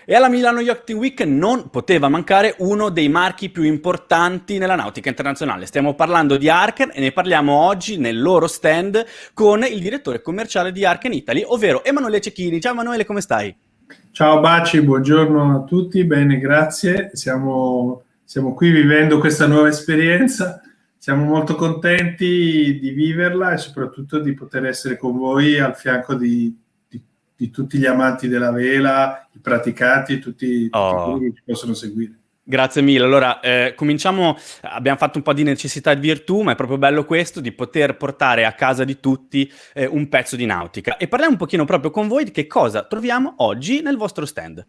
E alla Milano Yachting Week non poteva mancare uno dei marchi più importanti nella nautica internazionale. Stiamo parlando di Arken e ne parliamo oggi nel loro stand con il direttore commerciale di Arken Italy, ovvero Emanuele Cecchini. Ciao Emanuele, come stai? Ciao Baci, buongiorno a tutti, bene, grazie. Siamo qui vivendo questa nuova esperienza, siamo molto contenti di viverla e soprattutto di poter essere con voi al fianco di tutti gli amanti della vela, i praticanti, tutti quelli Oh. che ci possono seguire. Grazie mille. Allora, cominciamo. Abbiamo fatto un po' di necessità e virtù, ma è proprio bello questo di poter portare a casa di tutti un pezzo di nautica. E parliamo un pochino proprio con voi di che cosa troviamo oggi nel vostro stand.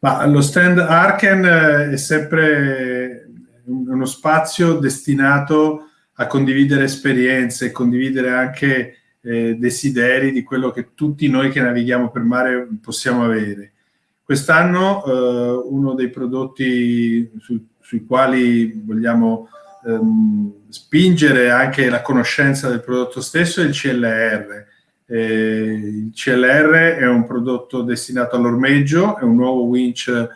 Ma lo stand Arken è sempre uno spazio destinato a condividere esperienze, condividere anche desideri di quello che tutti noi che navighiamo per mare possiamo avere. Quest'anno uno dei prodotti sui quali vogliamo spingere anche la conoscenza del prodotto stesso è il CLR. Il CLR è un prodotto destinato all'ormeggio, è un nuovo winch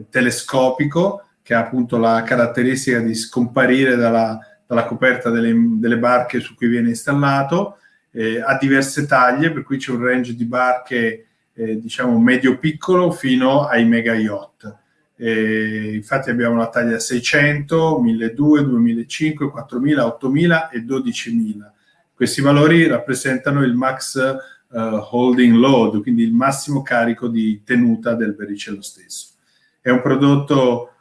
telescopico che ha appunto la caratteristica di scomparire dalla coperta delle barche su cui viene installato, ha diverse taglie, per cui c'è un range di barche diciamo medio-piccolo fino ai mega yacht. Infatti abbiamo la taglia 600, 1200, 2005, 4000, 8000 e 12000. Questi valori rappresentano il max holding load, quindi il massimo carico di tenuta del vericello stesso. È un prodotto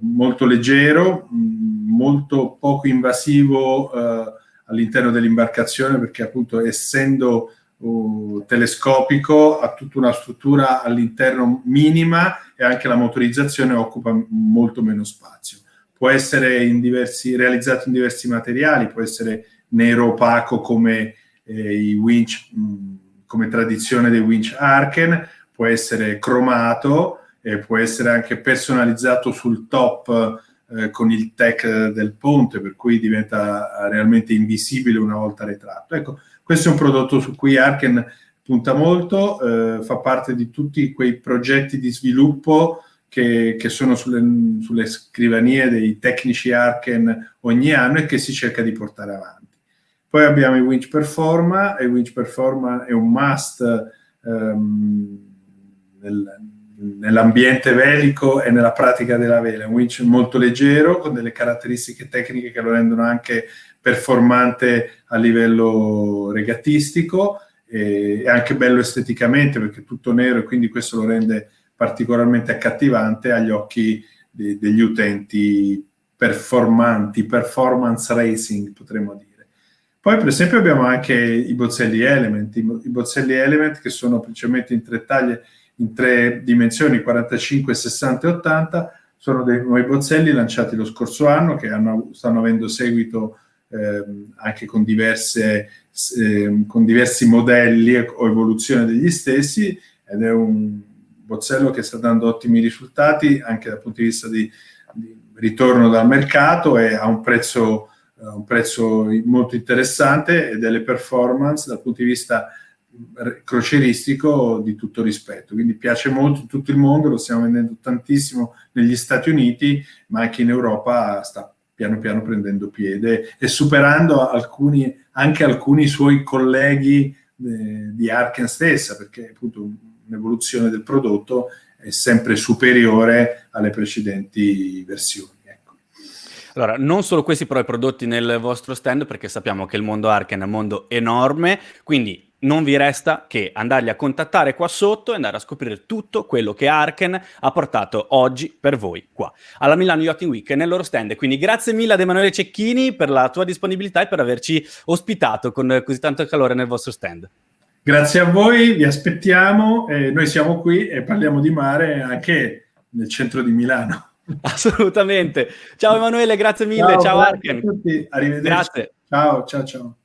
molto leggero, molto poco invasivo all'interno dell'imbarcazione, perché appunto essendo telescopico ha tutta una struttura all'interno minima e anche la motorizzazione occupa molto meno spazio. Può essere realizzato in diversi materiali, può essere nero opaco come i winch, come tradizione dei winch Arken, può essere cromato, può essere anche personalizzato sul top con il tech del ponte, per cui diventa realmente invisibile una volta retratto. Ecco, questo è un prodotto su cui Arken punta molto, fa parte di tutti quei progetti di sviluppo che sono sulle scrivanie dei tecnici Arken ogni anno e che si cerca di portare avanti. Poi abbiamo il Winch Performa, e il Winch Performa è un must nell'ambiente velico e nella pratica della vela. È un winch molto leggero, con delle caratteristiche tecniche che lo rendono anche performante a livello regatistico, e anche bello esteticamente perché è tutto nero e quindi questo lo rende particolarmente accattivante agli occhi degli utenti performanti, performance racing potremmo dire. Poi per esempio abbiamo anche i bozzelli Element, i bozzelli Element che sono principalmente in tre taglie, in tre dimensioni, 45, 60 e 80, sono dei nuovi bozzelli lanciati lo scorso anno che stanno avendo seguito anche con diversi modelli o evoluzione degli stessi, ed è un bozzello che sta dando ottimi risultati anche dal punto di vista di ritorno dal mercato e ha un prezzo molto interessante e delle performance dal punto di vista crocieristico di tutto rispetto. Quindi piace molto in tutto il mondo, lo stiamo vendendo tantissimo negli Stati Uniti, ma anche in Europa sta piano piano prendendo piede e superando anche alcuni suoi colleghi di Arken stessa, perché appunto un'evoluzione del prodotto è sempre superiore alle precedenti versioni. Allora, non solo questi però i prodotti nel vostro stand, perché sappiamo che il mondo Arken è un mondo enorme, quindi non vi resta che andarli a contattare qua sotto e andare a scoprire tutto quello che Arken ha portato oggi per voi qua alla Milano Yachting Week nel loro stand. Quindi grazie mille ad Emanuele Cecchini per la tua disponibilità e per averci ospitato con così tanto calore nel vostro stand. Grazie a voi, vi aspettiamo, noi siamo qui e parliamo di mare anche nel centro di Milano. Assolutamente. Ciao Emanuele, grazie mille. Ciao, Ciao grazie a Arken. tutti, arrivederci. Grazie. Ciao, ciao, ciao.